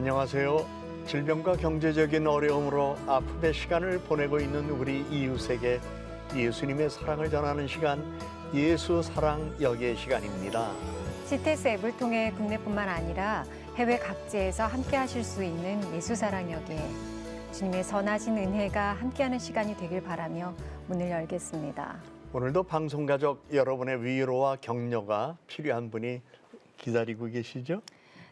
안녕하세요. 질병과 경제적인 어려움으로 아픔의 시간을 보내고 있는 우리 이웃에게 예수님의 사랑을 전하는 시간, 예수 사랑 여기의 시간입니다. CTS 앱을 통해 국내뿐만 아니라 해외 각지에서 함께 하실 수 있는 예수 사랑 여기에 주님의 선하신 은혜가 함께하는 시간이 되길 바라며 문을 열겠습니다. 오늘도 방송 가족 여러분의 위로와 격려가 필요한 분이 기다리고 계시죠?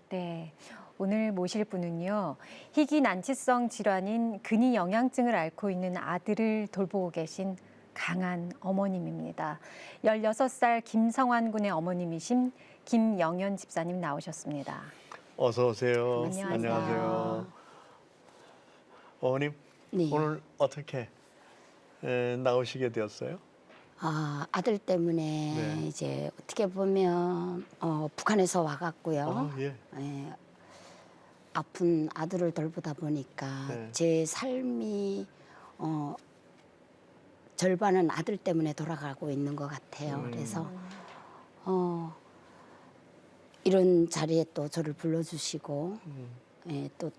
네, 오늘 모실 분은요. 희귀 난치성 질환인 근위 영양증을 앓고 있는 아들을 돌보고 계신 강한 어머님입니다. 16살 김성환 군의 어머님이신 김영현 집사님 나오셨습니다. 어서 오세요. 안녕하세요. 어머님, 네. 오늘 어떻게 나오시게 되었어요? 아들 때문에 네. 이제 어떻게 보면 북한에서 와갖고요. 예. 예, 아픈 아들을 돌보다 보니까 네. 제 삶이 절반은 아들 때문에 돌아가고 있는 것 같아요. 그래서 이런 자리에 또 저를 불러주시고 예, 또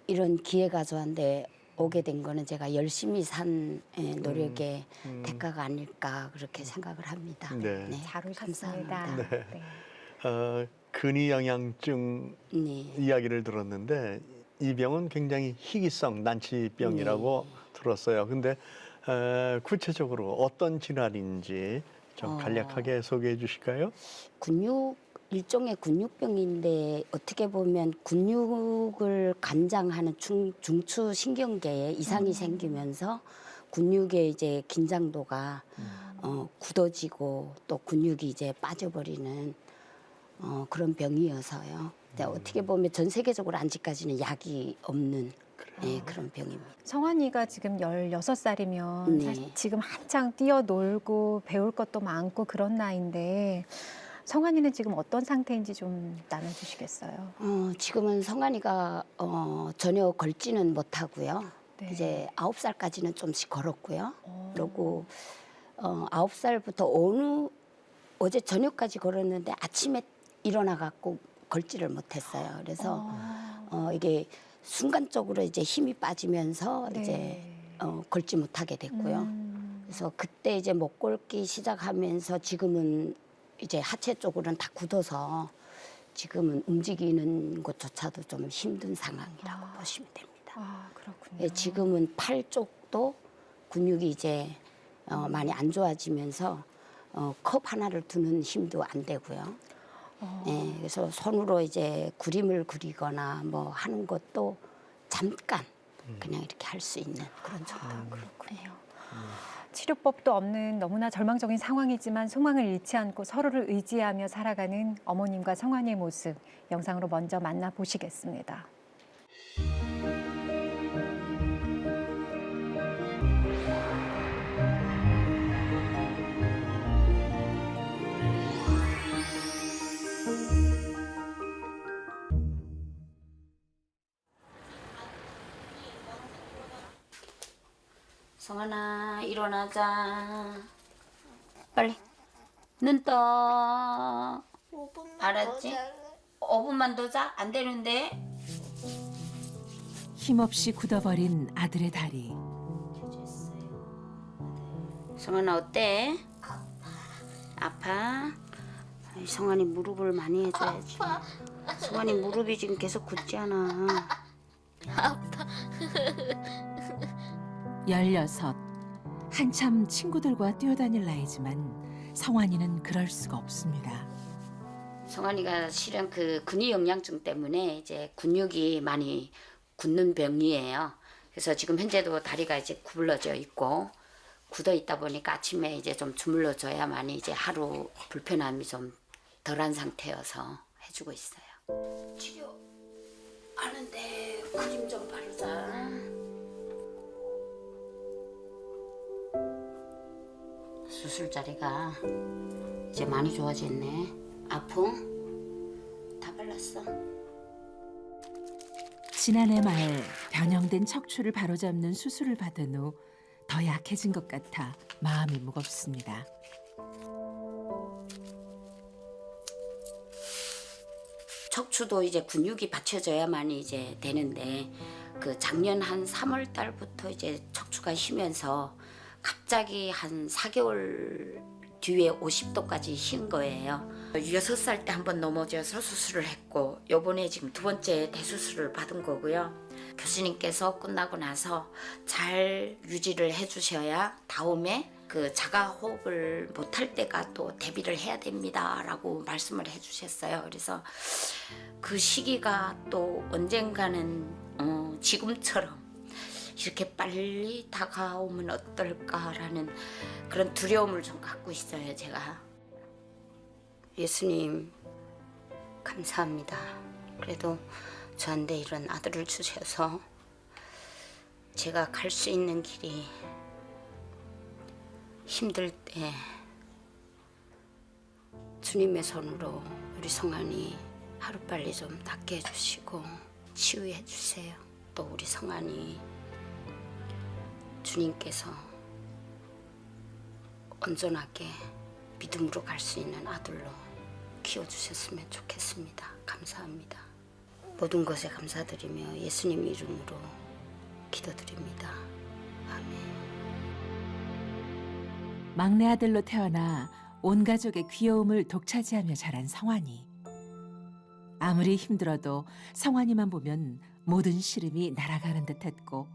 이런 기회가 저한테 오게 된 거는 제가 열심히 산 노력의 대가가 아닐까 그렇게 생각을 합니다. 네. 잘 오셨습니다. 감사합니다. 네. 근위 영양증 네. 이야기를 들었는데 이 병은 굉장히 희귀성 난치병이라고 들었어요. 근데 구체적으로 어떤 질환인지 좀 간략하게 소개해 주실까요? 일종의 근육병인데 어떻게 보면 근육을 관장하는 중추 신경계에 이상이 생기면서 근육의 이제 긴장도가 굳어지고 또 근육이 이제 빠져버리는 그런 병이어서요. 근데 어떻게 보면 전 세계적으로 아직까지는 약이 없는 그런 병입니다. 성환이가 지금 16살이면 네. 사실 지금 한창 뛰어놀고 배울 것도 많고 그런 나이인데 성환이는 지금 어떤 상태인지 좀 나눠주시겠어요? 지금은 성환이가 전혀 걸지는 못하고요. 네. 이제 9살까지는 좀씩 걸었고요. 그리고 9살부터 어제 저녁까지 걸었는데 아침에 일어나 갖고 걸지를 못했어요. 그래서 이게 순간적으로 이제 힘이 빠지면서 네. 이제 걸지 못하게 됐고요. 그래서 그때 이제 못 걷기 시작하면서 지금은 이제 하체 쪽으로는 다 굳어서 지금은 움직이는 것조차도 좀 힘든 상황이라고 보시면 됩니다. 그렇군요. 예, 지금은 팔 쪽도 근육이 이제 많이 안 좋아지면서 컵 하나를 두는 힘도 안 되고요. 예, 그래서 손으로 이제 그림을 그리거나 뭐 하는 것도 잠깐 그냥 이렇게 할 수 있는 그런 정도. 그렇군요. 치료법도 없는 너무나 절망적인 상황이지만 소망을 잃지 않고 서로를 의지하며 살아가는 어머님과 성환이의 모습 영상으로 먼저 만나보시겠습니다. 성환아 일어나자. 빨리 눈 떠. 5분만 알았지? 5분만 더 자? 안 되는데. 힘없이 굳어버린 아들의 다리. 성환아 어때? 아파? 아이, 성환이 무릎을 많이 해줘야지. 성환이 무릎이 지금 계속 굳지 않아. 16. 한참 친구들과 뛰어다닐 나이지만 성환이는 그럴 수가 없습니다. 성환이가 실은 그 근위 영양증 때문에 이제 근육이 많이 굳는 병이에요. 그래서 지금 현재도 다리가 이제 구부러져 있고 굳어 있다 보니까 아침에 이제 좀 주물러 줘야만이 이제 하루 불편함이 좀 덜한 상태여서 해주고 있어요. 치료하는데 그림 좀 바르자. 수술 자리가 이제 많이 좋아졌네. 아픔? 다 발랐어. 지난해 말 변형된 척추를 바로잡는 수술을 받은 후 더 약해진 것 같아 마음이 무겁습니다. 척추도 이제 근육이 받쳐져야만 이제 되는데 그 작년 한 3월 달부터 이제 척추가 쉬면서 갑자기 한 4개월 뒤에 50도까지 쉰 거예요. 6살 때 한번 넘어져서 수술을 했고 요번에 지금 2번째 대수술을 받은 거고요. 교수님께서 끝나고 나서 잘 유지를 해주셔야 다음에 그 자가 호흡을 못할 때가 또 대비를 해야 됩니다라고 말씀을 해주셨어요. 그래서 그 시기가 또 언젠가는 지금처럼 이렇게 빨리 다가오면 어떨까라는 그런 두려움을 좀 갖고 있어요. 제가 예수님 감사합니다. 그래도 저한테 이런 아들을 주셔서 제가 갈 수 있는 길이 힘들 때 주님의 손으로 우리 성환이 하루빨리 좀 낫게 해주시고 치유해 주세요. 또 우리 성환이 주님께서 온전하게 믿음으로 갈 수 있는 아들로 키워주셨으면 좋겠습니다. 감사합니다. 모든 것에 감사드리며 예수님 이름으로 기도드립니다. 아멘. 막내 아들로 태어나 온 가족의 귀여움을 독차지하며 자란 성환이. 아무리 힘들어도 성환이만 보면 모든 시름이 날아가는 듯했고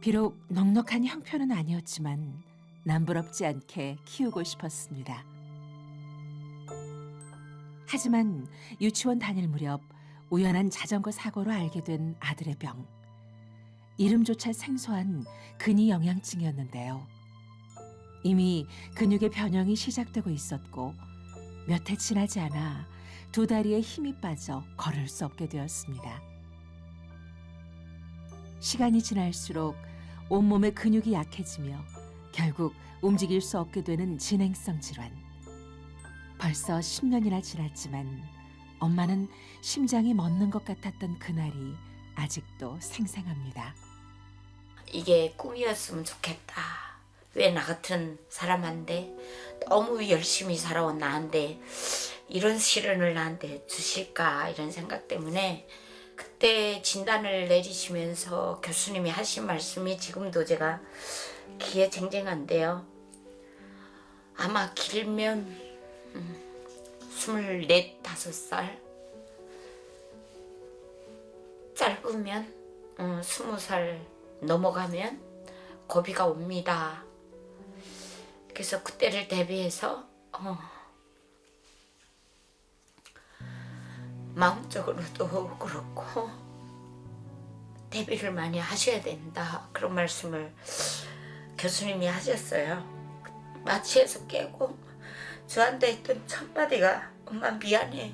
비록 넉넉한 형편은 아니었지만 남부럽지 않게 키우고 싶었습니다. 하지만 유치원 다닐 무렵 우연한 자전거 사고로 알게 된 아들의 병. 이름조차 생소한 근위 영양증이었는데요. 이미 근육의 변형이 시작되고 있었고 몇 해 지나지 않아 두 다리에 힘이 빠져 걸을 수 없게 되었습니다. 시간이 지날수록 온몸의 근육이 약해지며 결국 움직일 수 없게 되는 진행성 질환. 벌써 10년이나 지났지만 엄마는 심장이 멎는 것 같았던 그날이 아직도 생생합니다. 이게 꿈이었으면 좋겠다. 왜 나 같은 사람한테 너무 열심히 살아온 나한테 이런 시련을 나한테 주실까 이런 생각 때문에 그때 진단을 내리시면서 교수님이 하신 말씀이 지금도 제가 귀에 쟁쟁한데요. 아마 길면 24, 5살, 짧으면 20살 넘어가면 고비가 옵니다. 그래서 그때를 대비해서 마음적으로도 그렇고 대비를 많이 하셔야 된다. 그런 말씀을 교수님이 하셨어요. 마취해서 깨고 저한테 했던 첫 마디가 엄마 미안해.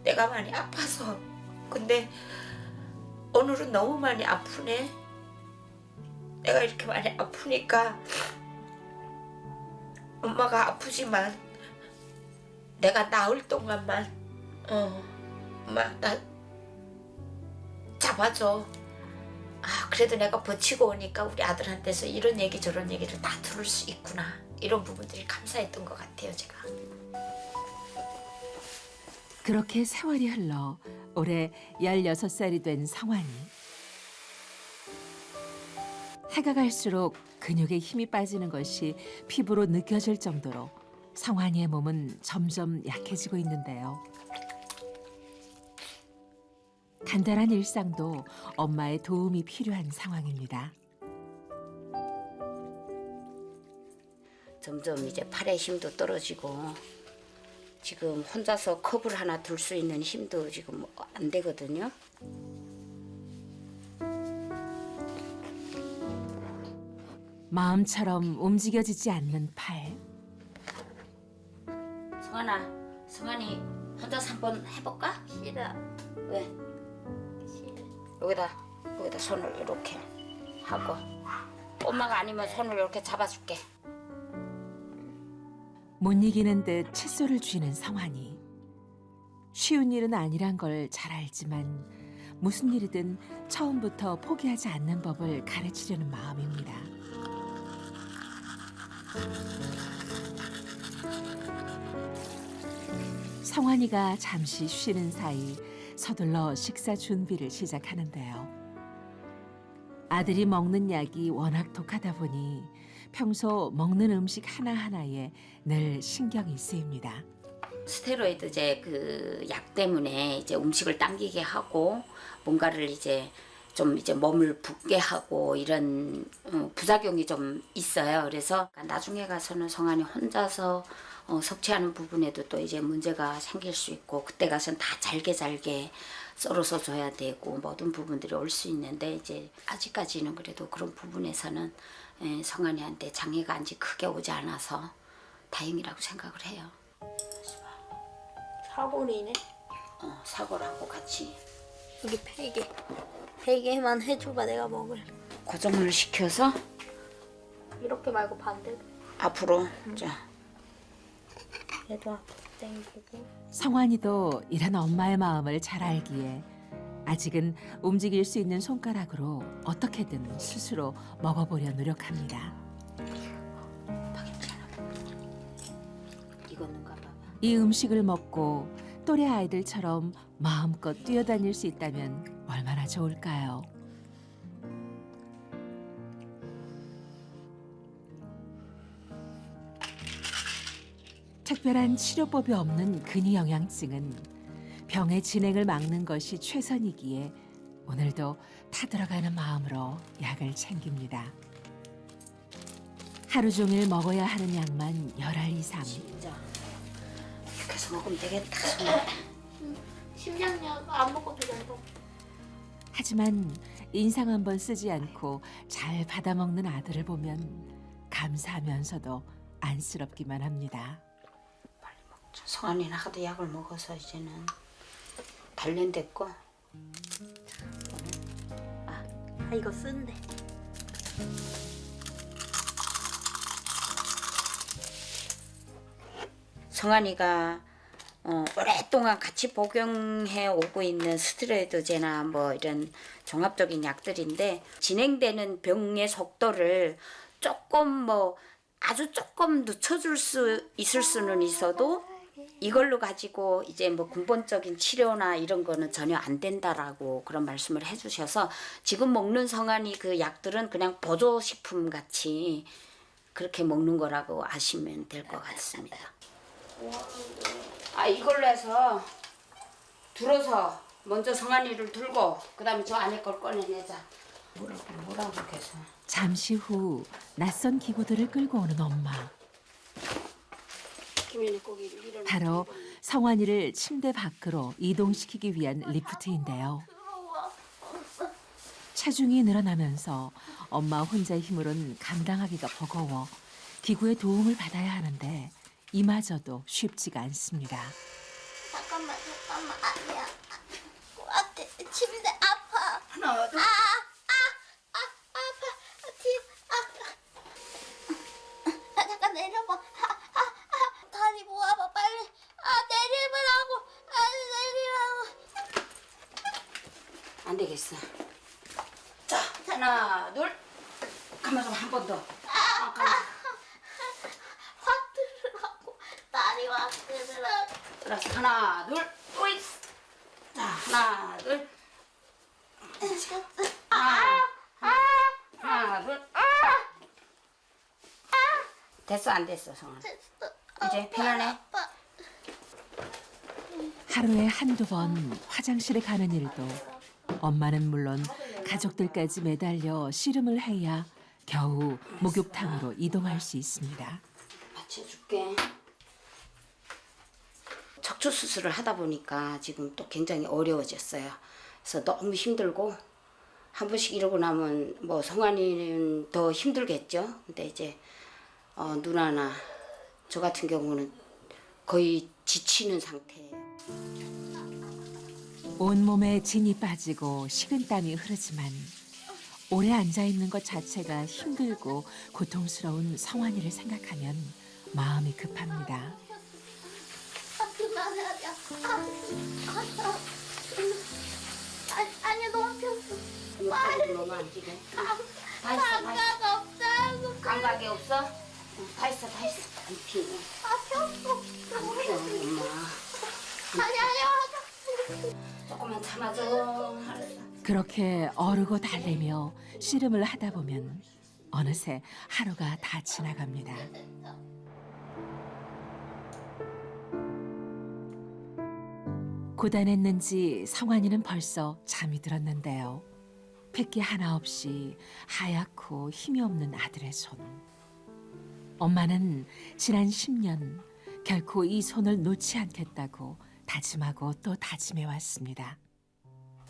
내가 많이 아파서. 근데 오늘은 너무 많이 아프네. 내가 이렇게 많이 아프니까 엄마가 아프지만 내가 나을 동안만 엄마 나 잡아줘. 그래도 내가 버티고 오니까 우리 아들한테서 이런 얘기 저런 얘기를 다 들을 수 있구나. 이런 부분들이 감사했던 것 같아요. 제가. 그렇게 세월이 흘러 올해 16살이 된 성환이. 해가 갈수록 근육에 힘이 빠지는 것이 피부로 느껴질 정도로 성환이의 몸은 점점 약해지고 있는데요. 간단한 일상도 엄마의 도움이 필요한 상황입니다. 점점 이제 팔의 힘도 떨어지고 지금 혼자서 컵을 하나 들 수 있는 힘도 지금 안 되거든요. 마음처럼 움직여지지 않는 팔. 성환이 혼자서 한번 해볼까? 싫어. 왜? 여기다 손을 이렇게 하고 엄마가 아니면 손을 이렇게 잡아줄게. 못 이기는 듯 칫솔을 쥐는 성환이. 쉬운 일은 아니란 걸 잘 알지만 무슨 일이든 처음부터 포기하지 않는 법을 가르치려는 마음입니다. 성환이가 잠시 쉬는 사이 서둘러 식사 준비를 시작하는데요. 아들이 먹는 약이 워낙 독하다 보니 평소 먹는 음식 하나하나에 늘 신경이 쓰입니다. 스테로이드제 그 약 때문에 이제 음식을 당기게 하고 뭔가를 이제 좀 이제 몸을 붓게 하고 이런 부작용이 좀 있어요. 그래서 나중에 가서는 성환이 혼자서 섭취하는 부분에도 또 이제 문제가 생길 수 있고 그때 가서는 다 잘게 썰어서 줘야 되고 모든 부분들이 올 수 있는데 이제 아직까지는 그래도 그런 부분에서는 성환이한테 장애가 아직 크게 오지 않아서 다행이라고 생각을 해요. 사골이네. 사골하고 같이 여기 베개만 해줘봐 내가 먹을. 고정을 시켜서 이렇게 말고 반대로. 앞으로 자 얘도 앞으로 당기고. 성환이도 이런 엄마의 마음을 잘 알기에 아직은 움직일 수 있는 손가락으로 어떻게든 스스로 먹어보려 노력합니다. 익었는가 봐봐. 이 음식을 먹고 또래 아이들처럼 마음껏 뛰어다닐 수 있다면 얼마나 좋을까요? 특별한 치료법이 없는 근위영양증은 병의 진행을 막는 것이 최선이기에 오늘도 타들어가는 마음으로 약을 챙깁니다. 하루 종일 먹어야 하는 양만 열알 이상. 진짜 이렇게 해서 먹으면 되겠다. 심장약 안 먹어도 된다. 하지만 인상 한번 쓰지 않고 잘 받아먹는 아들을 보면 감사하면서도 안쓰럽기만 합니다. 성환이는 하도 약을 먹어서 이제는 단련됐고. 아 이거 쓴대. 성환이가 오랫동안 같이 복용해 오고 있는 스테로이드제나 뭐 이런 종합적인 약들인데 진행되는 병의 속도를 조금 뭐 아주 조금 늦춰줄 수 있을 수는 있어도 이걸로 가지고 이제 뭐 근본적인 치료나 이런 거는 전혀 안 된다라고 그런 말씀을 해주셔서 지금 먹는 성환이 그 약들은 그냥 보조식품 같이 그렇게 먹는 거라고 아시면 될 것 같습니다. 이걸로 해서 들어서 먼저 성환이를 들고 그다음에 저 안에 걸 꺼내내자. 뭐라고 그렇게 해서. 잠시 후 낯선 기구들을 끌고 오는 엄마. 김연이 고기를 이런. 바로 성환이를 침대 밖으로 이동시키기 위한 리프트인데요. 체중이 늘어나면서 엄마 혼자의 힘으로는 감당하기가 버거워 기구의 도움을 받아야 하는데 이마저도 쉽지가 않습니다. 잠깐만 아니야. 침대 아파. 하나 둘. 잠깐 내려봐. 다리 모아봐 빨리. 내리라고. 안 되겠어. 자 하나 둘. 가만 좀 한 번 더. 확 들으라고. 다리 확 들으라고. 그래서 하나 둘. 오이. 자 하나 둘. 하나 둘. 됐어 안 됐어 성환. 이제 편안해. 하루에 한두 번 화장실에 가는 일도 엄마는 물론 가족들까지 매달려 씨름을 해야 겨우 목욕탕으로 이동할 수 있습니다. 받쳐줄게. 척추 수술을 하다 보니까 지금 또 굉장히 어려워졌어요. 그래서 너무 힘들고 한 번씩 이러고 나면 뭐 성환이는 더 힘들겠죠. 근데 이제 누나나 저 같은 경우는 거의 지치는 상태예요. 온몸에 진이 빠지고 식은땀이 흐르지만 오래 앉아있는 것 자체가 힘들고 고통스러운 성환이를 생각하면 마음이 급합니다. 그만하자. 아니 너무 폈어. 빨리 너무 안 지네. 다 있어. 감각 없다고. 감각이 없어? 다 있어. 안 피네. 폈어. 안 피, 엄마. 아니 조금만 참아줘. 알았어. 그렇게 어르고 달래며 씨름을 하다 보면 어느새 하루가 다 지나갑니다. 고단했는지 성환이는 벌써 잠이 들었는데요. 핏기 하나 없이 하얗고 힘이 없는 아들의 손. 엄마는 지난 10년 결코 이 손을 놓지 않겠다고 다짐하고 또 다짐해왔습니다.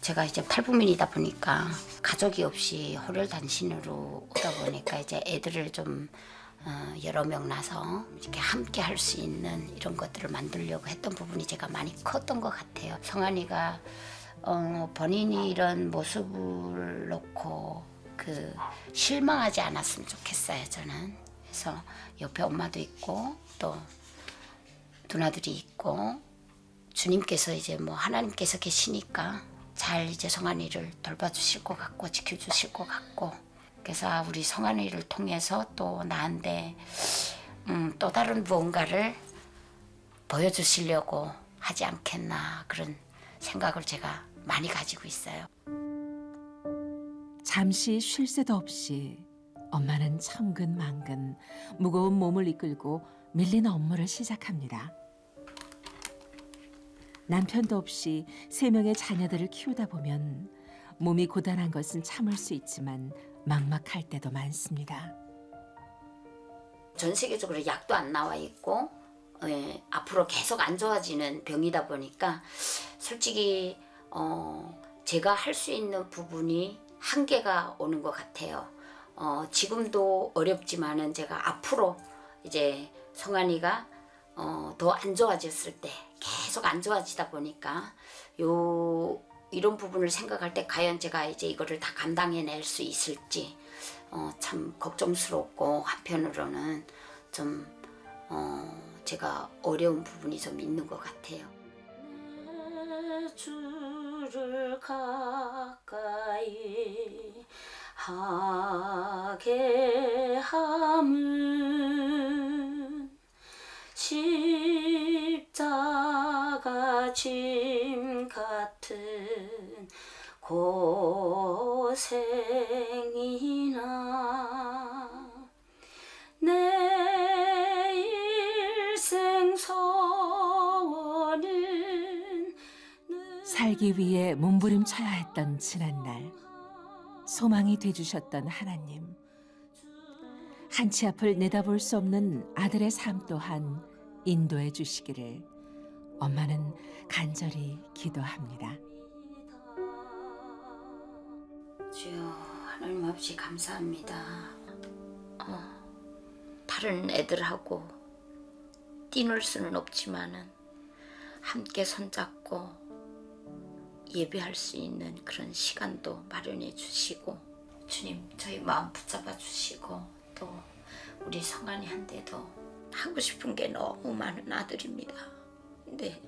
제가 이제 탈북민이다 보니까 가족이 없이 홀혈단신으로 오다 보니까 이제 애들을 좀 여러 명 낳아서 이렇게 함께 할 수 있는 이런 것들을 만들려고 했던 부분이 제가 많이 컸던 것 같아요. 성환이가 본인이 이런 모습을 놓고 실망하지 않았으면 좋겠어요, 저는. 그래서 옆에 엄마도 있고 또 누나들이 있고 주님께서 이제 뭐 하나님께서 계시니까 잘 이제 성환이를 돌봐주실 것 같고 지켜주실 것 같고, 그래서 우리 성환이를 통해서 또 나한테 또 다른 무언가를 보여주시려고 하지 않겠나, 그런 생각을 제가 많이 가지고 있어요. 잠시 쉴 새도 없이 엄마는 천근만근 무거운 몸을 이끌고 밀린 업무를 시작합니다. 남편도 없이 3명의 자녀들을 키우다 보면 몸이 고단한 것은 참을 수 있지만 막막할 때도 많습니다. 전 세계적으로 약도 안 나와 있고 앞으로 계속 안 좋아지는 병이다 보니까 솔직히 제가 할 수 있는 부분이 한계가 오는 것 같아요. 지금도 어렵지만은 제가 앞으로 이제 성환이가 더 안 좋아졌을 때, 계속 안 좋아지다 보니까 이런 부분을 생각할 때 과연 제가 이제 이거를 다 감당해낼 수 있을지 참 걱정스럽고, 한편으로는 좀 제가 어려운 부분이 좀 있는 것 같아요. 내 주를 가까이 하게 함은 십자가 짐 같은 고생이나 내 일생 소원은 살기 위해 몸부림쳐야 했던 지난날, 소망이 돼주셨던 하나님. 한치 앞을 내다볼 수 없는 아들의 삶 또한 인도해 주시기를 엄마는 간절히 기도합니다. 주여, 하나님 아버지 감사합니다. 다른 애들하고 뛰놀 수는 없지만은 함께 손잡고 예배할 수 있는 그런 시간도 마련해 주시고, 주님 저희 마음 붙잡아 주시고, 또 우리 성환이한테도 하고 싶은 게 너무 많은 아들입니다. 근데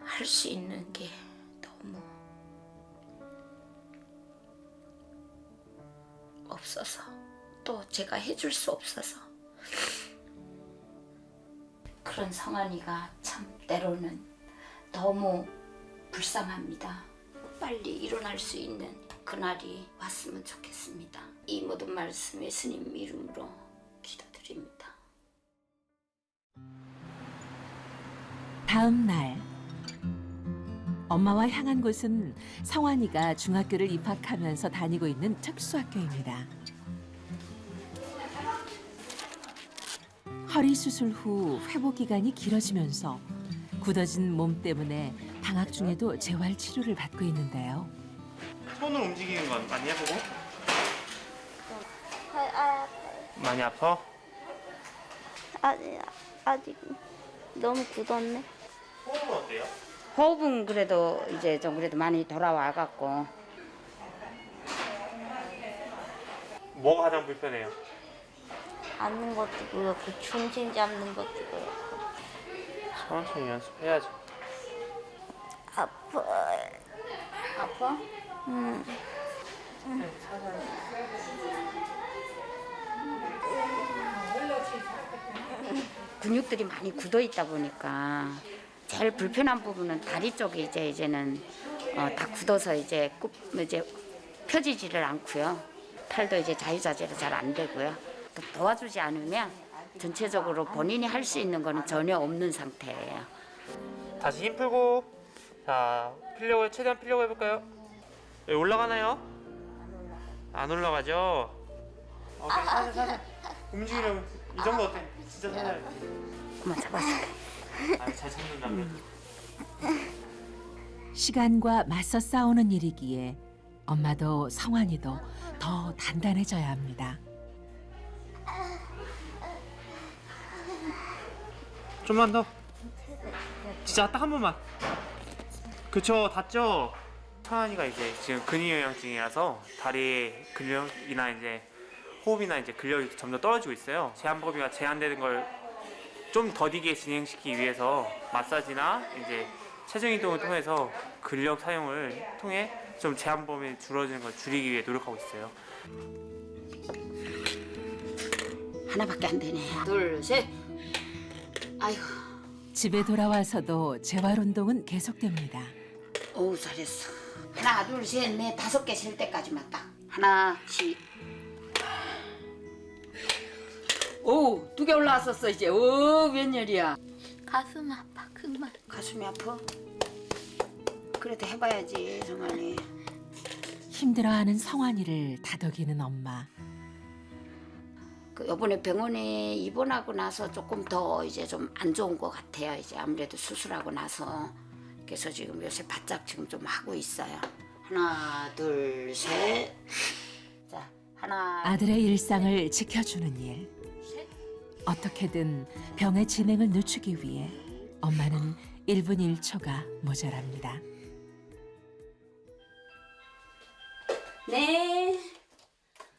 할 수 있는 게 너무 없어서, 또 제가 해줄 수 없어서, 그런 성환이가 참 때로는 너무 불쌍합니다. 빨리 일어날 수 있는 그날이 왔으면 좋겠습니다. 이 모든 말씀 예수님 이름으로 기도드립니다. 다음 날 엄마와 향한 곳은 성환이가 중학교를 입학하면서 다니고 있는 특수학교입니다. 허리 수술 후 회복 기간이 길어지면서 굳어진 몸 때문에 방학 중에도 재활 치료를 받고 있는데요. 손을 움직이는 건 많이 해보고? 아파요. 많이 아파? 아직 너무 굳었네. 호흡은 어때요? 호흡은 그래도 이제 좀 그래도 많이 돌아와 갖고. 뭐가 가장 불편해요? 앉는 것도 그렇고 중심 잡는 것도 그렇고 천천히 연습해야죠. 아파요. 아파? 근육들이 많이 굳어 있다 보니까 제일 불편한 부분은 다리 쪽이 이제는 다 굳어서 이제 펴지지를 않고요. 팔도 이제 자유자재로 잘 안 되고요. 또 도와주지 않으면 전체적으로 본인이 할 수 있는 거는 전혀 없는 상태예요. 다시 힘 풀고 자 최대한 피려고 해볼까요? 여기 올라가나요? 안 올라가죠? 오케이 살살 움직이려고 이 정도 어때? 진짜 살살 한번 잡아줄게. 잘 참는다며. 시간과 맞서 싸우는 일이기에 엄마도 성환이도 더 단단해져야 합니다. 좀만 더. 진짜 딱 한 번만. 그쵸, 닿죠? 성환이가 이제 지금 근위영양증이라서 다리 근력이나 이제 호흡이나 이제 근력이 점점 떨어지고 있어요. 제한 범위가 제한되는 걸 좀 더디게 진행시키기 위해서 마사지나 이제 체중 이동을 통해서 근력 사용을 통해 좀 제한 범위 줄어드는 걸 줄이기 위해 노력하고 있어요. 하나밖에 안 되네. 둘, 셋. 아이고, 집에 돌아와서도 재활 운동은 계속됩니다. 어우 잘했어. 하나, 둘, 셋, 넷, 5개 셀 때까지만 딱. 하나, 오, 2개 올라왔었어 이제. 오, 웬일이야. 가슴 아파 그만. 가슴이 아파? 그래도 해봐야지, 성환이. 힘들어하는 성환이를 다독이는 엄마. 그 이번에 병원에 입원하고 나서 조금 더 이제 좀 안 좋은 것 같아요. 이제 아무래도 수술하고 나서. 그래서 지금 요새 바짝 지금 좀 하고 있어요. 하나, 둘, 셋. 자, 하나. 아들의 일상을 지켜주는 일. 어떻게든 병의 진행을 늦추기 위해 엄마는 1분 1초가 모자랍니다. 네.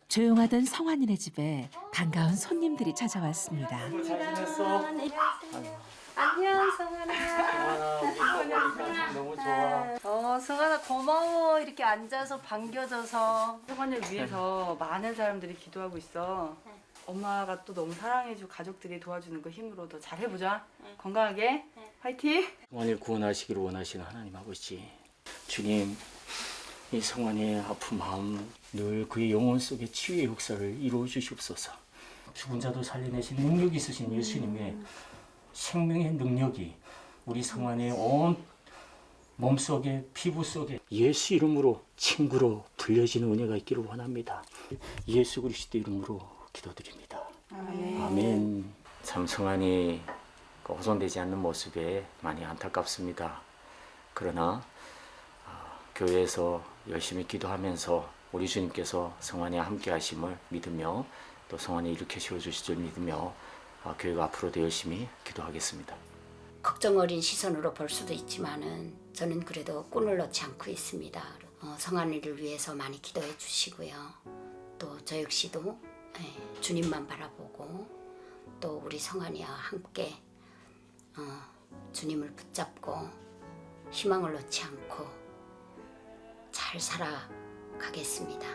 조용하던 성환이네 집에 반가운 손님들이 찾아왔습니다. 잘 지냈어? 안녕 성환아. 너무 좋아. 성환아 고마워. 이렇게 앉아서 반겨줘서. 성환이를 위해서 많은 사람들이 기도하고 있어. 엄마가 또 너무 사랑해주고 가족들이 도와주는 거 힘으로 더 잘해보자. 건강하게. 화이팅. 성환이를 구원하시기를 원하시는 하나님 아버지, 주님, 이 성환이의 아픈 마음 늘 그의 영혼 속에 치유의 역사를 이루어 주시옵소서. 죽은 자도 살려내신 능력이 있으신 예수님의 생명의 능력이 우리 성환이의 온 몸속에 피부 속에 예수 이름으로 친구로 불려지는 은혜가 있기를 원합니다. 예수 그리스도 이름으로 기도드립니다. 아멘. 참 성환이 훼손되지 않는 모습에 많이 안타깝습니다. 그러나 교회에서 열심히 기도하면서 우리 주님께서 성환이와 함께 하심을 믿으며 또 성환이 일으켜 세워주실 줄 믿으며 교회가 앞으로도 열심히 기도하겠습니다. 걱정 어린 시선으로 볼 수도 있지만은 저는 그래도 꾼을 넣지 않고 있습니다. 성환이를 위해서 많이 기도해 주시고요. 또 저 역시도 주님만 바라보고 또 우리 성환이와 함께 주님을 붙잡고 희망을 놓지 않고 잘 살아가겠습니다.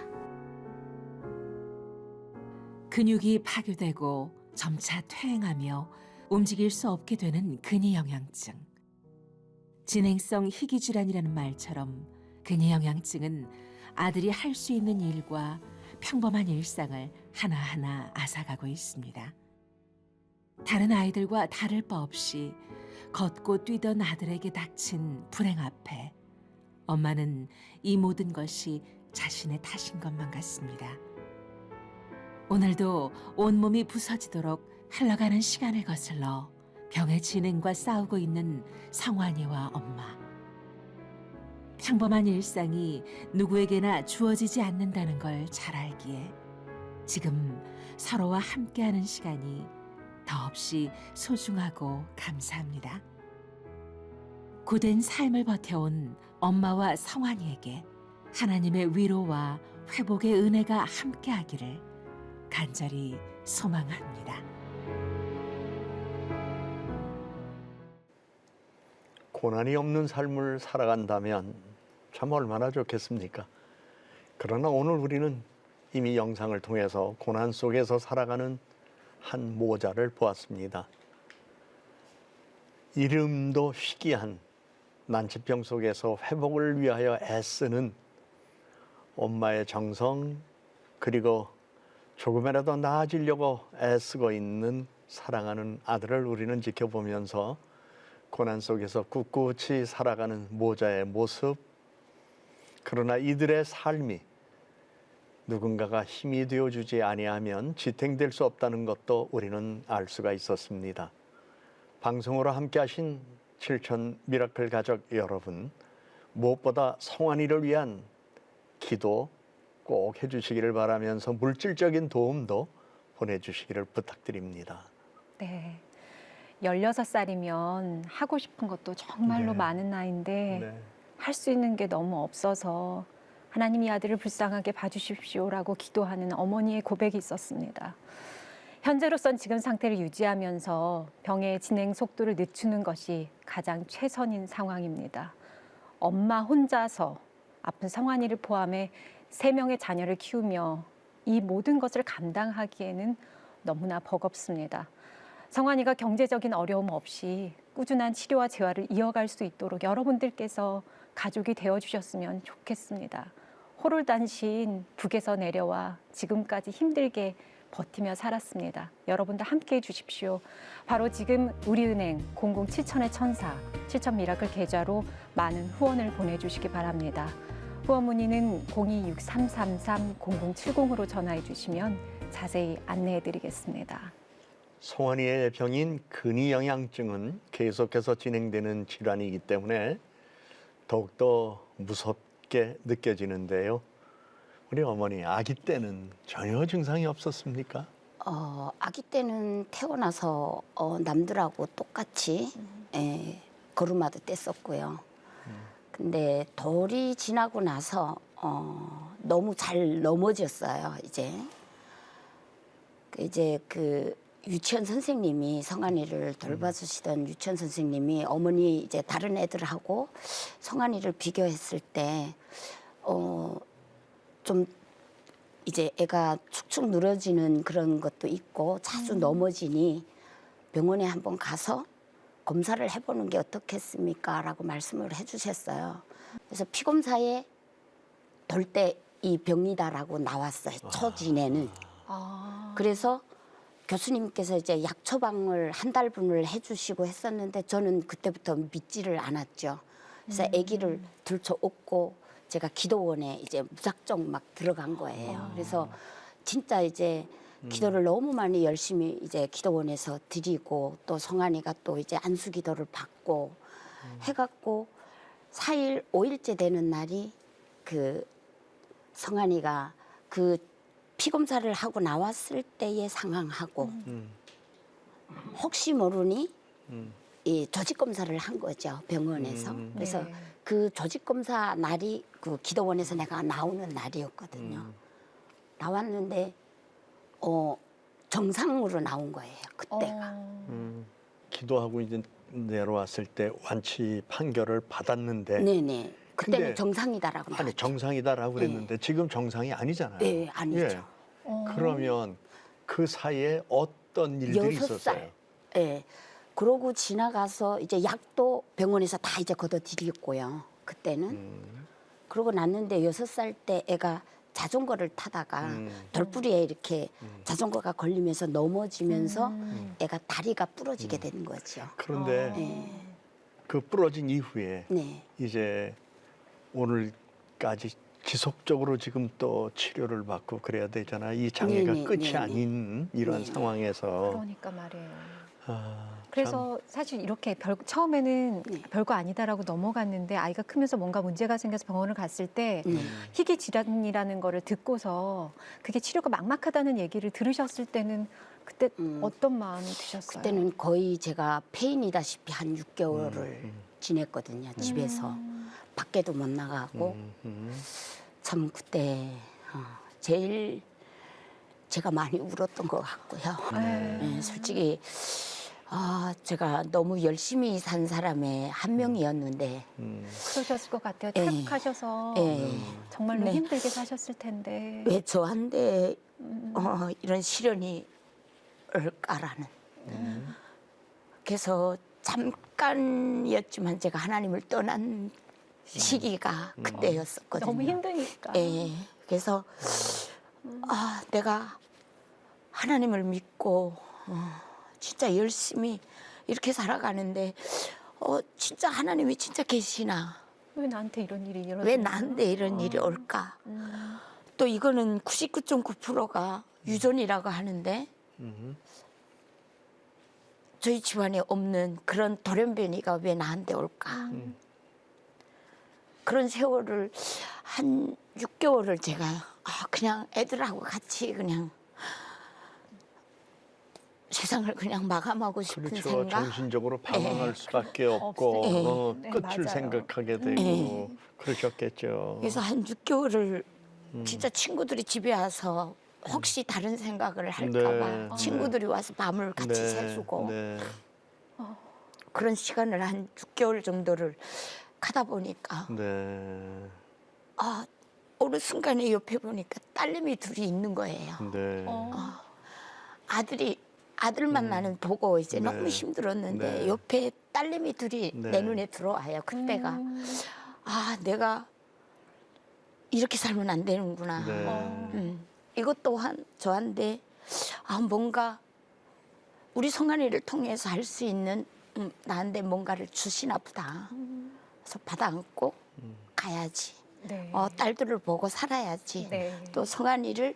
근육이 파괴되고 점차 퇴행하며 움직일 수 없게 되는 근위영양증. 진행성 희귀질환이라는 말처럼 근위영양증은 아들이 할 수 있는 일과 평범한 일상을 하나하나 앗아가고 있습니다. 다른 아이들과 다를 바 없이 걷고 뛰던 아들에게 닥친 불행 앞에 엄마는 이 모든 것이 자신의 탓인 것만 같습니다. 오늘도 온몸이 부서지도록 흘러가는 시간을 거슬러 병의 진행과 싸우고 있는 성환이와 엄마. 평범한 일상이 누구에게나 주어지지 않는다는 걸 잘 알기에 지금 서로와 함께하는 시간이 더없이 소중하고 감사합니다. 고된 삶을 버텨온 엄마와 성환이에게 하나님의 위로와 회복의 은혜가 함께하기를 간절히 소망합니다. 고난이 없는 삶을 살아간다면 참 얼마나 좋겠습니까? 그러나 오늘 우리는 이미 영상을 통해서 고난 속에서 살아가는 한 모자를 보았습니다. 이름도 희귀한 난치병 속에서 회복을 위하여 애쓰는 엄마의 정성, 그리고 조금이라도 나아지려고 애쓰고 있는 사랑하는 아들을 우리는 지켜보면서 고난 속에서 꿋꿋이 살아가는 모자의 모습, 그러나 이들의 삶이 누군가가 힘이 되어주지 아니하면 지탱될 수 없다는 것도 우리는 알 수가 있었습니다. 방송으로 함께하신 7천 미라클 가족 여러분, 무엇보다 성환이를 위한 기도 꼭 해주시기를 바라면서 물질적인 도움도 보내주시기를 부탁드립니다. 네. 16살이면 하고 싶은 것도 정말로 네. 많은 나이인데 네. 할 수 있는 게 너무 없어서 하나님 이 아들을 불쌍하게 봐주십시오라고 기도하는 어머니의 고백이 있었습니다. 현재로선 지금 상태를 유지하면서 병의 진행 속도를 늦추는 것이 가장 최선인 상황입니다. 엄마 혼자서 아픈 성환이를 포함해 3명의 자녀를 키우며 이 모든 것을 감당하기에는 너무나 버겁습니다. 성환이가 경제적인 어려움 없이 꾸준한 치료와 재활을 이어갈 수 있도록 여러분들께서 가족이 되어주셨으면 좋겠습니다. 호롤단신 북에서 내려와 지금까지 힘들게 버티며 살았습니다. 여러분들 함께해 주십시오. 바로 지금 우리은행 007천의 천사 7천 미라클 계좌로 많은 후원을 보내주시기 바랍니다. 후원 문의는 026333-0070으로 전화해 주시면 자세히 안내해 드리겠습니다. 성환이의 병인 근위영양증은 계속해서 진행되는 질환이기 때문에 더욱더 무섭게 느껴지는데요. 우리 어머니, 아기 때는 전혀 증상이 없었습니까? 아기 때는 태어나서 남들하고 똑같이 걸음마도 뗐었고요. 근데 돌이 지나고 나서 너무 잘 넘어졌어요. 이제 그 유치원 선생님이 성환이를 돌봐주시던 유치원 선생님이 어머니 이제 다른 애들하고 성환이를 비교했을 때 좀 이제 애가 축축 늘어지는 그런 것도 있고 자주 넘어지니 병원에 한번 가서 검사를 해보는 게 어떻겠습니까? 라고 말씀을 해주셨어요. 그래서 피검사에 돌 때 이 병이다라고 나왔어요. 초진에는. 그래서 교수님께서 이제 약 처방을 한 달분을 해주시고 했었는데 저는 그때부터 믿지를 않았죠. 그래서 아기를 들쳐업고 제가 기도원에 이제 무작정 막 들어간 거예요. 그래서 진짜 이제 기도를 너무 많이 열심히 이제 기도원에서 드리고 또 성환이가 또 이제 안수 기도를 받고 해갖고 4일, 5일째 되는 날이 그 성환이가 그 피검사를 하고 나왔을 때의 상황하고 혹시 모르니 이 조직 검사를 한 거죠, 병원에서. 그래서 네. 그 조직 검사 날이 그 기도원에서 내가 나오는 날이었거든요. 나왔는데 정상으로 나온 거예요, 그때가. 기도하고 이제 내려왔을 때 완치 판결을 받았는데 네네. 그때는 근데 정상이다라고 아니 나왔죠. 정상이다라고 그랬는데 지금 정상이 아니잖아요. 네, 아니죠. 예. 그러면 그 사이에 어떤 일들이 6살. 있었어요? 예. 그러고 지나가서 이제 약도 병원에서 다 이제 걷어드렸고요. 그때는. 그러고 났는데 6살 때 애가 자전거를 타다가 돌부리에 이렇게 자전거가 걸리면서 넘어지면서 애가 다리가 부러지게 된 거죠. 그런데 네. 그 부러진 이후에 네. 이제 오늘까지 지속적으로 지금 또 치료를 받고 그래야 되잖아. 이 장애가 네네, 끝이 네네. 아닌 이런 네네. 상황에서. 그러니까 말이에요. 아, 그래서 사실 이렇게 처음에는 네. 별거 아니다라고 넘어갔는데 아이가 크면서 뭔가 문제가 생겨서 병원을 갔을 때 네. 희귀 질환이라는 거를 듣고서 그게 치료가 막막하다는 얘기를 들으셨을 때는 그때 어떤 마음이 드셨어요? 그때는 거의 제가 폐인이다시피 한 6개월을 지냈거든요. 집에서. 밖에도 못 나가고. 참 그때 제일 제가 많이 울었던 것 같고요. 네, 솔직히 제가 너무 열심히 산 사람의 한 명이었는데 그러셨을 것 같아요. 예. 타국하셔서 정말로 네. 힘들게 사셨을 텐데. 왜 저한테 이런 시련이 올까라는. 그래서 잠깐이었지만 제가 하나님을 떠난 시기가 그때였었거든요. 너무 힘드니까. 예. 그래서 내가 하나님을 믿고 진짜 열심히 이렇게 살아가는데 진짜 하나님이 진짜 계시나? 왜 나한테 이런 일이 일어나? 왜 나한테 이런 일이 올까? 또 이거는 99.9%가 유전이라고 하는데 저희 집안에 없는 그런 돌연변이가 왜 나한테 올까? 그런 세월을 한 6개월을 제가 그냥 애들하고 같이 그냥 세상을 그냥 마감하고 싶은 그렇죠. 생각. 정신적으로 방황할 예. 수밖에 없고 없어요. 네, 끝을 맞아요. 생각하게 되고 예. 그러셨겠죠. 그래서 한 6개월을 진짜 친구들이 집에 와서 혹시 다른 생각을 할까봐 네. 친구들이 와서 밤을 같이 새주고 네. 그런 시간을 한 6개월 정도를 가다 보니까 네. 어느 순간에 옆에 보니까 딸내미 둘이 있는 거예요. 네. 아들만 나는 보고 이제 네. 너무 힘들었는데 네. 옆에 딸내미 둘이 네. 내 눈에 들어와요. 그때가 내가 이렇게 살면 안 되는구나. 네. 이것 또한 저한테 뭔가 우리 성한이를 통해서 할 수 있는 나한테 뭔가를 주시나 보다. 그래서 받아 안고 가야지. 네. 딸들을 보고 살아야지. 네. 또 성한이를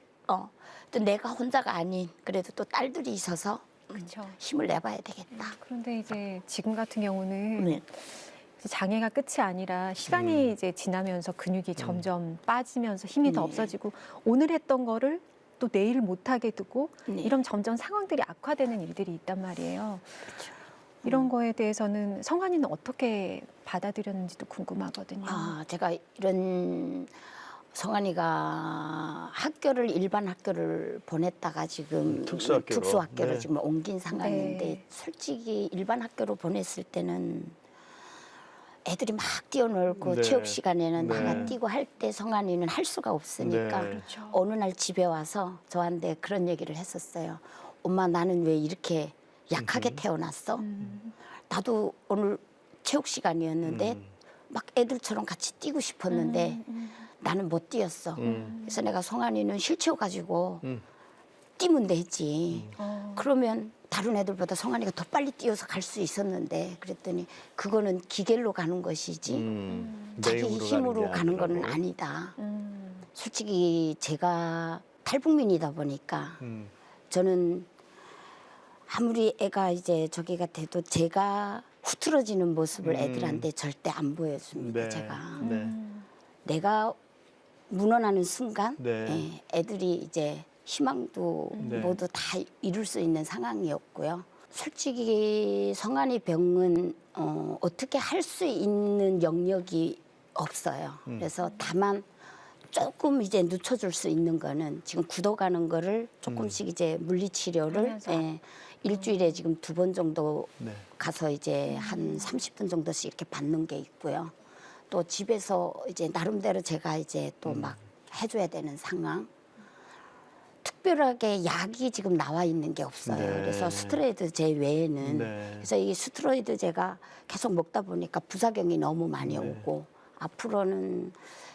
또 내가 혼자가 아닌 그래도 또 딸들이 있어서 그렇죠. 힘을 내봐야 되겠다. 그런데 이제 지금 같은 경우는 네. 이제 장애가 끝이 아니라 시간이 이제 지나면서 근육이 점점 빠지면서 힘이 더 네. 없어지고 오늘 했던 거를 또 내일 못하게 되고 네. 이런 점점 상황들이 악화되는 일들이 있단 말이에요. 이런 거에 대해서는 성환이는 어떻게 받아들였는지도 궁금하거든요. 제가 이런 성한이가 일반 학교를 보냈다가 지금 특수학교로. 네. 지금 옮긴 상황인데 네. 솔직히 일반 학교로 보냈을 때는 애들이 막 뛰어놀고 네. 체육 시간에는 네. 나가 뛰고 할 때 성한이는 할 수가 없으니까 네. 그렇죠. 어느 날 집에 와서 저한테 그런 얘기를 했었어요. 엄마 나는 왜 이렇게 약하게 태어났어? 나도 오늘 체육 시간이었는데 막 애들처럼 같이 뛰고 싶었는데 나는 못 뛰었어. 그래서 내가 성한이는 휠체어 가지고 뛰면 되지. 그러면 다른 애들보다 성한이가 더 빨리 뛰어서 갈 수 있었는데 그랬더니 그거는 기계로 가는 것이지 자기 내 힘으로 가는 게 건 아니라고. 아니다. 솔직히 제가 탈북민이다 보니까 저는 아무리 애가 이제 저기가 돼도 제가 후틀어지는 모습을 애들한테 절대 안 보여줍니다. 네. 제가 네. 내가 무너나는 순간 네. 애들이 이제 희망도 네. 모두 다 이룰 수 있는 상황이었고요. 솔직히 성한이 병은 어떻게 할 수 있는 영역이 없어요. 그래서 다만 조금 이제 늦춰줄 수 있는 거는 지금 굳어가는 거를 조금씩 이제 물리치료를 하면서. 일주일에 지금 2번 정도 네. 가서 이제 한 30분 정도씩 이렇게 받는 게 있고요. 또 집에서 이제 나름대로 제가 이제 또 막 해줘야 되는 상황. 특별하게 약이 지금 나와 있는 게 없어요. 네. 그래서 스테로이드제 외에는 네. 그래서 이 스테로이드제가 계속 먹다 보니까 부작용이 너무 많이 네. 오고 앞으로는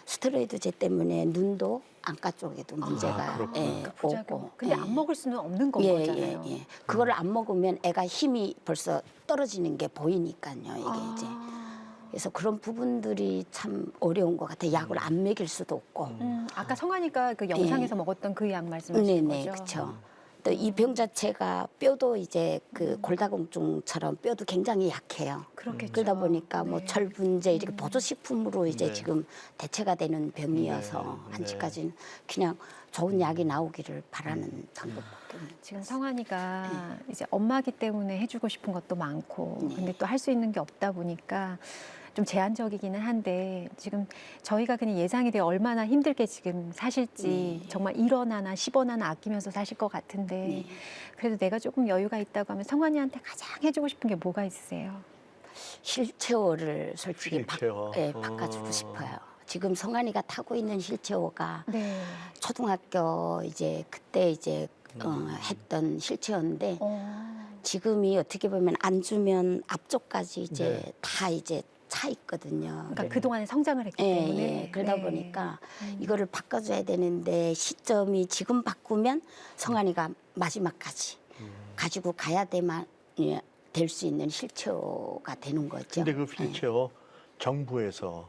스테로이드제 때문에 눈도 안과 쪽에도 문제가 그렇군요. 오고. 근데 안 먹을 수는 없는 건 거잖아요. 그거를 안 먹으면 애가 힘이 벌써 떨어지는 게 보이니까요. 이게 이제. 그래서 그런 부분들이 참 어려운 것 같아요. 약을 안 먹일 수도 없고. 아까 성환이가 그 영상에서 먹었던 그 약 말씀하시는 네네, 거죠? 그렇죠. 또 이 병 자체가 뼈도 이제 그 골다공증처럼 뼈도 굉장히 약해요. 그렇겠죠. 그러다 보니까 뭐 네. 철분제 이렇게 보조식품으로 이제 네. 지금 대체가 되는 병이어서 네. 아직까지는 그냥 좋은 약이 나오기를 바라는 방법밖에 없는. 지금 성환이가 이제 엄마기 때문에 해주고 싶은 것도 많고 네. 근데 또 할 수 있는 게 없다 보니까 좀 제한적이기는 한데 지금 저희가 그냥 예상이 돼 얼마나 힘들게 지금 사실지 정말 1원 하나 10원 하나 아끼면서 사실 것 같은데 그래도 내가 조금 여유가 있다고 하면 성환이한테 가장 해주고 싶은 게 뭐가 있으세요? 휠체어를 솔직히 휠체어. 바꿔주고 싶어요. 지금 성한이가 타고 있는 휠체어가 네. 초등학교 이제 그때 이제 했던 휠체어인데 지금이 어떻게 보면 안 주면 앞쪽까지 이제 네. 다 이제 차 있거든요. 그러니까 그동안에 성장을 했기 예, 때문에. 예. 그러다 네. 보니까 이거를 바꿔줘야 되는데 시점이 지금 바꾸면 성환이가 마지막까지 가지고 가야 될 수 있는 휠체어가 되는 거죠. 근데 그 휠체어 정부에서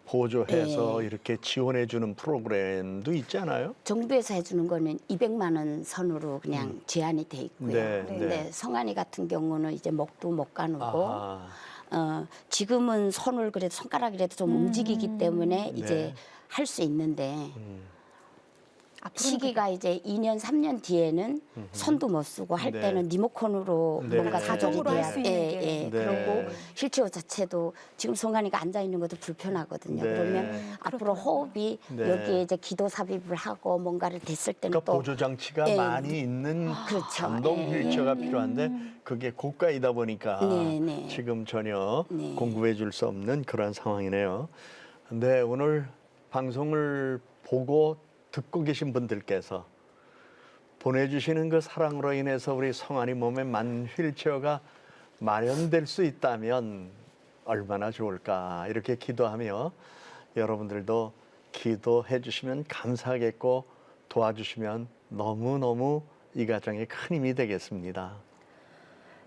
보조해서 네. 이렇게 지원해 주는 프로그램도 있잖아요. 정부에서 해주는 거는 200만 원 선으로 그냥 제한이 돼 있고요. 네, 근데 네. 성환이 같은 경우는 이제 목도 못 가누고 아하. 지금은 손을 그래도 손가락이라도 좀 움직이기 때문에 이제 네. 할 수 있는데 앞으로는 시기가 이제 2년 3년 뒤에는 손도 못 쓰고 할 네. 때는 리모컨으로 네. 뭔가 자동으로 조절이 할수 돼야 있는 게. 네. 그리고 휠체어 자체도 지금 송환이가 앉아 있는 것도 불편하거든요. 네. 그러면 앞으로 호흡이 네. 여기에 이제 기도 삽입을 하고 뭔가를 됐을 때는 그러니까 또 보조 장치가 예. 많이 있는 그렇죠. 전동 예. 휠체어가 필요한데 그게 고가이다 보니까 네, 네. 지금 전혀 네. 공급해 줄 수 없는 그런 상황이네요. 근데 오늘 방송을 보고 듣고 계신 분들께서 보내주시는 그 사랑으로 인해서 우리 성환이 몸에 맞는 휠체어가 마련될 수 있다면 얼마나 좋을까 이렇게 기도하며 여러분들도 기도해 주시면 감사하겠고 도와주시면 너무너무 이 가정에 큰 힘이 되겠습니다.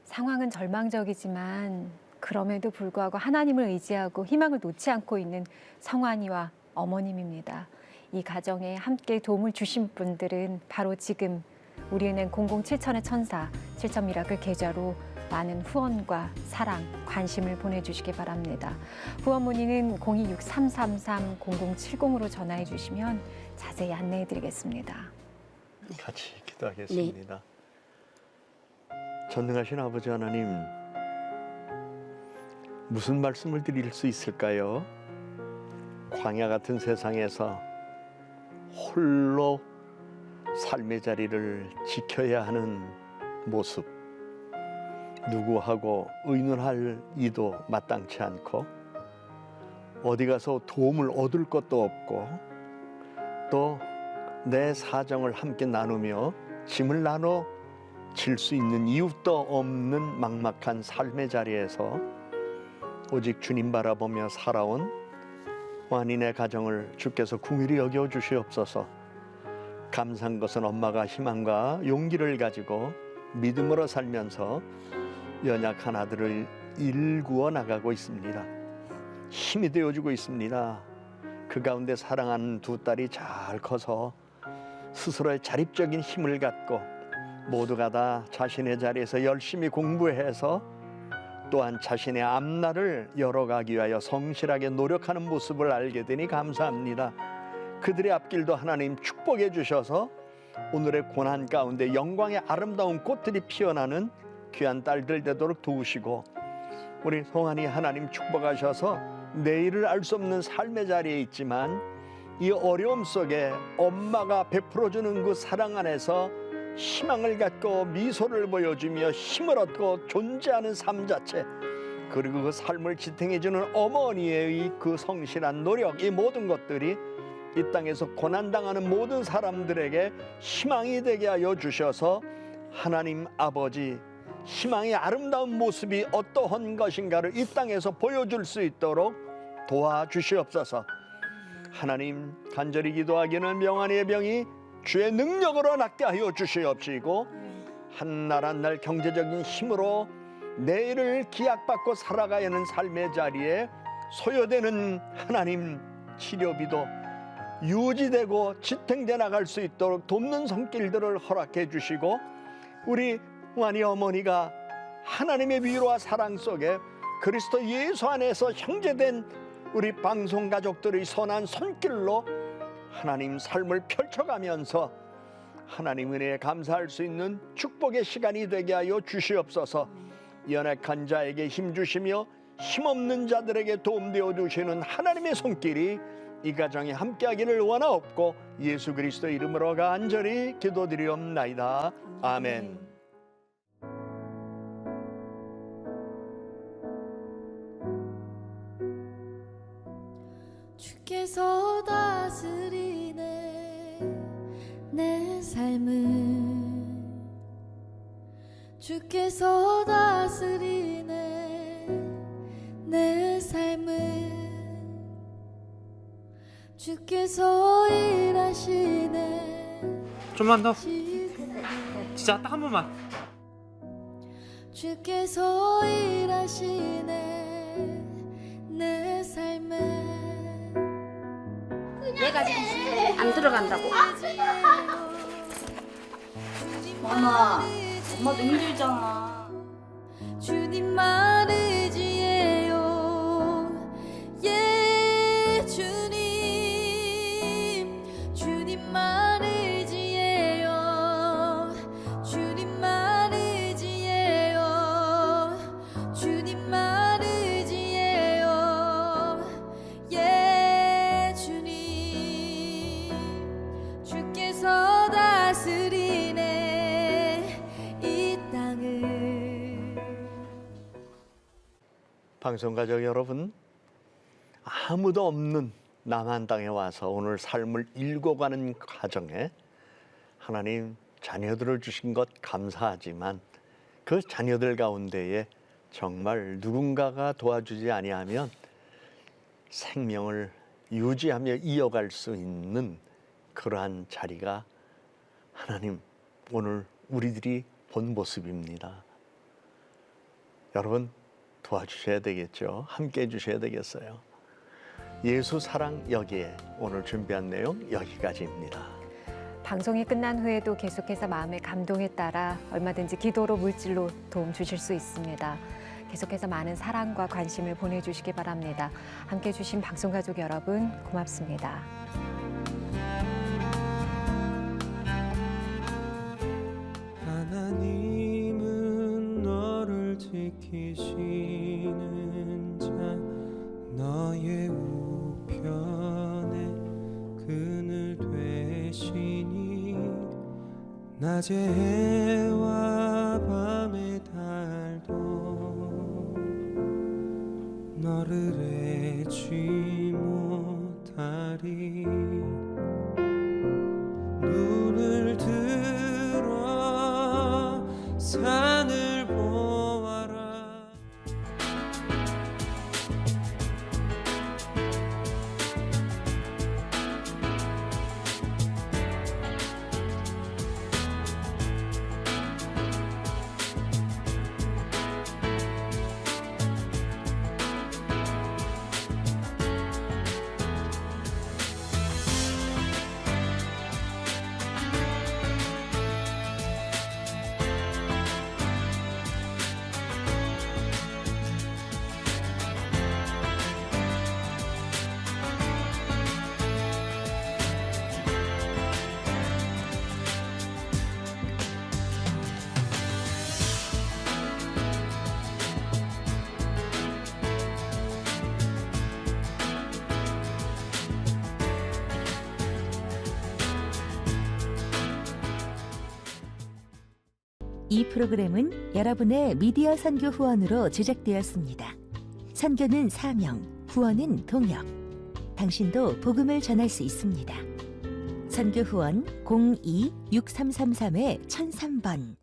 상황은 절망적이지만 그럼에도 불구하고 하나님을 의지하고 희망을 놓지 않고 있는 성환이와 어머님입니다. 이 가정에 함께 도움을 주신 분들은 바로 지금 우리은행 007천의 천사 7천 미라클 계좌로 많은 후원과 사랑, 관심을 보내주시기 바랍니다. 후원 문의는 026-333-0070으로 전화해 주시면 자세히 안내해 드리겠습니다. 같이 기도하겠습니다. 전능하신 아버지 하나님, 무슨 말씀을 드릴 수 있을까요? 광야 같은 세상에서 홀로 삶의 자리를 지켜야 하는 모습, 누구하고 의논할 이도 마땅치 않고 어디 가서 도움을 얻을 것도 없고 또 내 사정을 함께 나누며 짐을 나눠 질 수 있는 이웃도 없는 막막한 삶의 자리에서 오직 주님 바라보며 살아온 완인의 가정을 주께서 긍휼히 여겨 주시옵소서. 감사한 것은 엄마가 희망과 용기를 가지고 믿음으로 살면서 연약한 아들을 일구어 나가고 있습니다. 힘이 되어주고 있습니다. 그 가운데 사랑하는 두 딸이 잘 커서 스스로의 자립적인 힘을 갖고 모두가 다 자신의 자리에서 열심히 공부해서 또한 자신의 앞날을 열어가기 위하여 성실하게 노력하는 모습을 알게 되니 감사합니다. 그들의 앞길도 하나님 축복해 주셔서 오늘의 고난 가운데 영광의 아름다운 꽃들이 피어나는 귀한 딸들 되도록 도우시고 우리 성환이 하나님 축복하셔서 내일을 알 수 없는 삶의 자리에 있지만 이 어려움 속에 엄마가 베풀어주는 그 사랑 안에서 희망을 갖고 미소를 보여주며 힘을 얻고 존재하는 삶 자체, 그리고 그 삶을 지탱해주는 어머니의 그 성실한 노력, 이 모든 것들이 이 땅에서 고난당하는 모든 사람들에게 희망이 되게 하여 주셔서 하나님 아버지, 희망의 아름다운 모습이 어떠한 것인가를 이 땅에서 보여줄 수 있도록 도와주시옵소서. 하나님, 간절히 기도하기는 명환의 병이 주의 능력으로 낫게 하여 주시옵시고 한 날 한 날 경제적인 힘으로 내일을 기약받고 살아가야 하는 삶의 자리에 소요되는 하나님 치료비도 유지되고 지탱돼 나갈 수 있도록 돕는 손길들을 허락해 주시고 우리 완이 어머니가 하나님의 위로와 사랑 속에 그리스도 예수 안에서 형제된 우리 방송 가족들의 선한 손길로 하나님 삶을 펼쳐가면서 하나님 은혜에 감사할 수 있는 축복의 시간이 되게 하여 주시옵소서. 연약한 자에게 힘 주시며 힘없는 자들에게 도움되어 주시는 하나님의 손길이 이 가정에 함께하기를 원하옵고 예수 그리스도 이름으로 간절히 기도드리옵나이다. 아멘. 주께서 다스리네 내 삶을 주께서 다스리네 내 삶을 주께서 일하시네 좀만 더. 진짜 딱 한 번만. 주께서 일하시네 내 삶에 얘가 지금 안 들어간다고. 엄마 엄마도 힘들잖아. 주님만 의지해요 예 주님만 의지해요 주님만 의지해요 주님만 의지해요 예 주님 주께서 다스리네 이 땅을. 방송가족 여러분, 아무도 없는 남한 땅에 와서 오늘 삶을 읽어가는 과정에 하나님 자녀들을 주신 것 감사하지만 그 자녀들 가운데에 정말 누군가가 도와주지 아니하면 생명을 유지하며 이어갈 수 있는 그러한 자리가 하나님 오늘 우리들이 본 모습입니다. 여러분 도와주셔야 되겠죠. 함께 해주셔야 되겠어요. 예수 사랑 여기에 오늘 준비한 내용 여기까지입니다. 방송이 끝난 후에도 계속해서 마음의 감동에 따라 얼마든지 기도로 물질로 도움 주실 수 있습니다. 계속해서 많은 사랑과 관심을 보내주시기 바랍니다. 함께해 주신 방송가족 여러분 고맙습니다. 하나님은 너를 지키시는 자 너의 우편에 그늘 되시니 낮의 해와 밤의 달도 너를 해치 못하리 눈을 들어 산을 보아라. 이 프로그램은 여러분의 미디어 선교 후원으로 제작되었습니다. 선교는 사명, 후원은 동역. 당신도 복음을 전할 수 있습니다. 선교 후원 02-6333-1003번